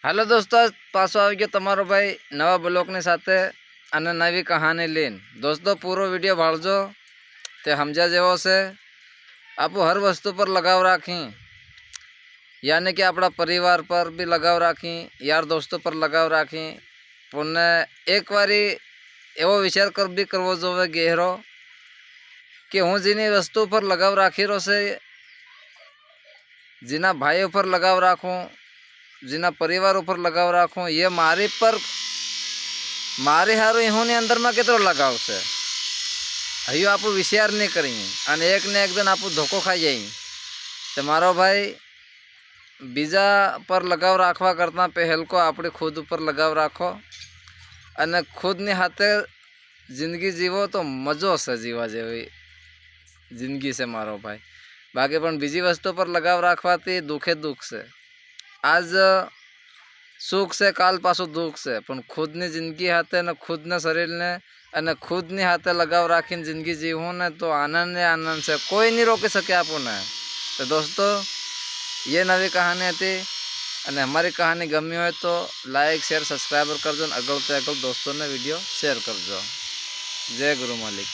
Hello दोस्तों, पासो આવી ગયો તમારો ભાઈ નવા બ્લોગની સાથે અને નવી કહાની લઈને। दोस्तों पूरो वीडियो भालजो ते समझा जेवो से। आप हर वस्तु पर लगाव राखी, यानी कि अपना परिवार पर भी लगाव राखी, यार दोस्तों पर लगाव राखी। पुण्य एक बारी एवो विचार कर भी करवो जोवे गहरो कि हूँ जीनी वस्तु पर लगाव राखी रो से, जीना भाईओ पर लगाव राखूँ, जीना परिवार पर लगाव राखूँ, ये मारी पर मारी हारू इहोनी अंदर में कितरो लगाव से हयो आप विचार नहीं करी और एक ने एक दिन आप धोखो खाई जाई। तो मारो भाई बीजा पर लगाव राखवा करता पहल को अपनी खुद पर लगाव राखो और खुद ने हाथे जिंदगी जीवो तो मजो से जीवा जेवी जिंदगी से मारो भाई। बाकी पण बीजी वस्तु पर लगाव राखवाथी दुखे दुख से, आज सुख से काल पासो दुख से, पण खुद ने जिंदगी हाथे ने खुद ने शरीर ने अने खुद ने हाथे लगाव राखीने जिंदगी जीवो ने तो आनंद ने आनंद से कोई नहीं रोकी सके आपने। तो दोस्तों ये नवी कहानी थी अने हमारी कहानी गमी हो तो लाइक शेयर सब्सक्राइब करजो, अगल तो अगल दोस्तों ने वीडियो शेयर करजो। जय गुरु मालिक।